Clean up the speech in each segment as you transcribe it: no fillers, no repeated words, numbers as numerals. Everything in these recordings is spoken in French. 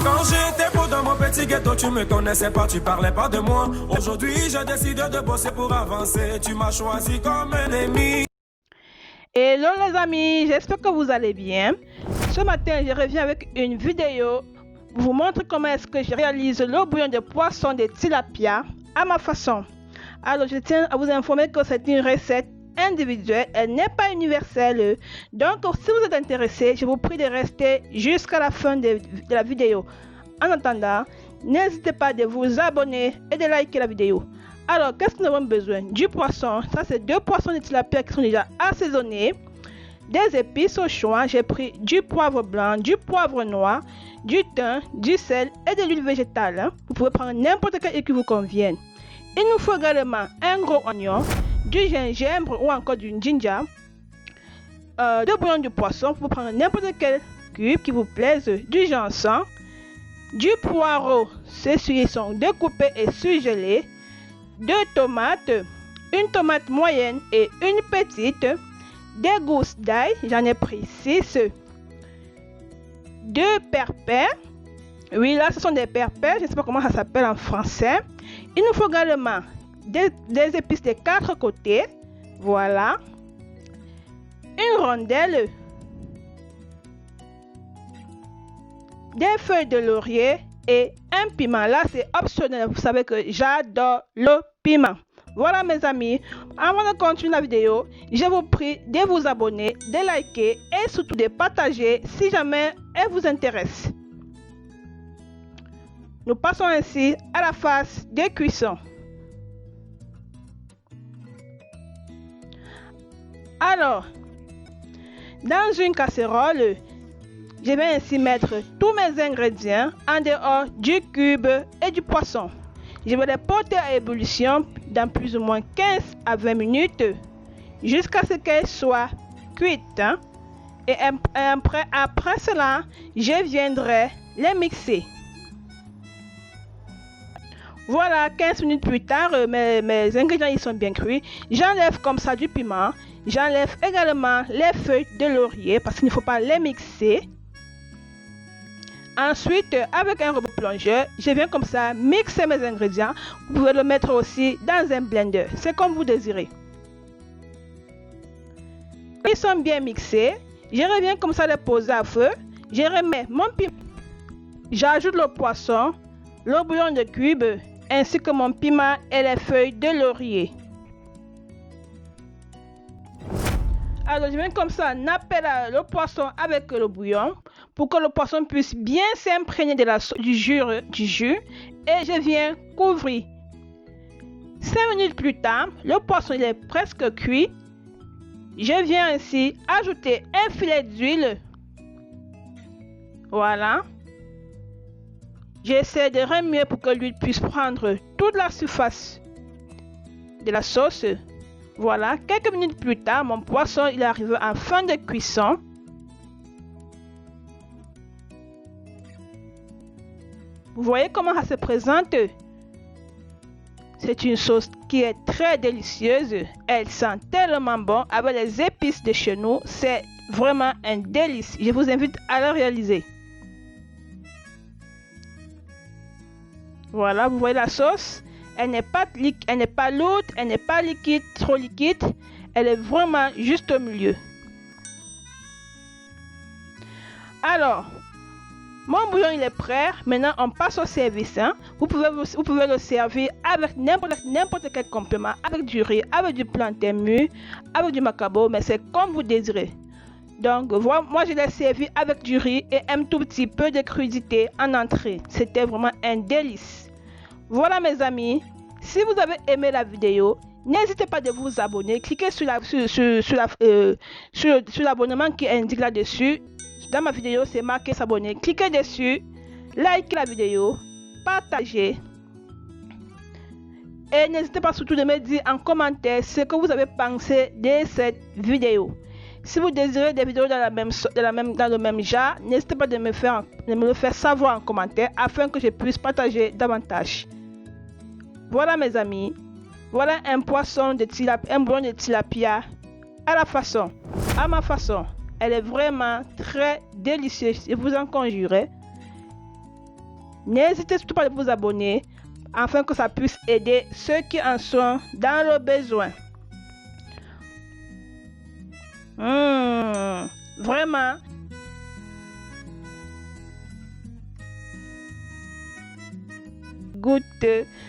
Quand j'étais beau dans mon petit ghetto, tu me connaissais pas, tu parlais pas de moi. Aujourd'hui, j'ai décidé de bosser pour avancer. Tu m'as choisi comme un ennemi. Hello les amis, j'espère que vous allez bien. Ce matin, je reviens avec une vidéo pour vous montrer comment est-ce que je réalise le bouillon de poisson de tilapia à ma façon. Alors, je tiens à vous informer que c'est une recette individuelle, elle n'est pas universelle. Donc, si vous êtes intéressé, je vous prie de rester jusqu'à la fin de la vidéo. En attendant, n'hésitez pas de vous abonner et de liker la vidéo. Alors, qu'est-ce que nous avons besoin? Du poisson, ça c'est 2 poissons de tilapia qui sont déjà assaisonnés. Des épices au choix, j'ai pris du poivre blanc, du poivre noir, du thym, du sel et de l'huile végétale. Vous pouvez prendre n'importe quel qui vous convienne. Il nous faut également un gros oignon, du gingembre ou encore du ginger, de bouillon de poisson, vous pouvez prendre n'importe quel cube qui vous plaise, du gingembre, du poireau, ceux-ci sont découpés et surgelés, 2 tomates, une tomate moyenne et une petite, des gousses d'ail, j'en ai pris 6, 2 perpères, oui là ce sont des perpères, je ne sais pas comment ça s'appelle en français. Il nous faut également des épices de 4 côtés, voilà, une rondelle, des feuilles de laurier et un piment. Là c'est optionnel, vous savez que j'adore le piment. Voilà mes amis, avant de continuer la vidéo, je vous prie de vous abonner, de liker et surtout de partager si jamais elle vous intéresse. Nous passons ainsi à la phase de cuisson. Alors, dans une casserole, je vais ainsi mettre tous mes ingrédients en dehors du cube et du poisson. Je vais les porter à ébullition dans plus ou moins 15 à 20 minutes jusqu'à ce qu'elles soient cuites. Et après cela, je viendrai les mixer. Voilà, 15 minutes plus tard, mes ingrédients ils sont bien cuits. J'enlève comme ça du piment. J'enlève également les feuilles de laurier parce qu'il ne faut pas les mixer. Ensuite, avec un robot plongeur, je viens comme ça mixer mes ingrédients. Vous pouvez le mettre aussi dans un blender. C'est comme vous désirez. Ils sont bien mixés. Je reviens comme ça les poser à feu. Je remets mon piment. J'ajoute le poisson, le bouillon de cube, ainsi que mon piment et les feuilles de laurier. Alors je viens comme ça napper le poisson avec le bouillon pour que le poisson puisse bien s'imprégner du jus et je viens couvrir. 5 minutes plus tard, le poisson il est presque cuit. Je viens ainsi ajouter un filet d'huile. Voilà. J'essaie de remuer pour que l'huile puisse prendre toute la surface de la sauce. Voilà, quelques minutes plus tard, mon poisson il arrive en fin de cuisson. Vous voyez comment ça se présente? C'est une sauce qui est très délicieuse. Elle sent tellement bon avec les épices de chez nous. C'est vraiment un délice. Je vous invite à le réaliser. Voilà, vous voyez la sauce. Elle n'est pas lourde, elle n'est pas liquide, trop liquide. Elle est vraiment juste au milieu. Alors, mon bouillon il est prêt. Maintenant, on passe au service. Vous pouvez le servir avec n'importe quel complément. Avec du riz, avec du plantain mûr, avec du macabo. Mais c'est comme vous désirez. Donc, moi je l'ai servi avec du riz et un tout petit peu de crudité en entrée. C'était vraiment un délice. Voilà mes amis, si vous avez aimé la vidéo, n'hésitez pas de vous abonner, cliquez sur l'abonnement qui indique là-dessus. Dans ma vidéo, c'est marqué s'abonner. Cliquez dessus, likez la vidéo, partagez. Et n'hésitez pas surtout de me dire en commentaire ce que vous avez pensé de cette vidéo. Si vous désirez des vidéos dans le même genre, n'hésitez pas de me le faire savoir en commentaire afin que je puisse partager davantage. Voilà mes amis, voilà un bouillon de tilapia à ma façon. Elle est vraiment très délicieuse, je vous en conjure. N'hésitez surtout pas à vous abonner afin que ça puisse aider ceux qui en sont dans le besoin. Vraiment. Goûte,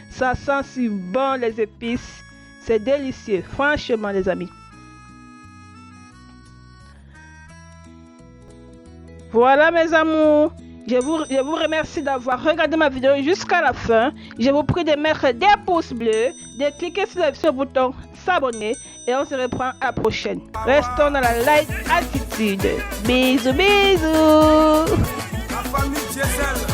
ça sent si bon les épices. C'est délicieux, franchement les amis. Voilà mes amours. Je vous remercie d'avoir regardé ma vidéo jusqu'à la fin. Je vous prie de mettre des pouces bleus, de cliquer sur le bouton s'abonner et on se reprend à la prochaine. Restons dans la light attitude. Bisous, bisous. La famille Diesel.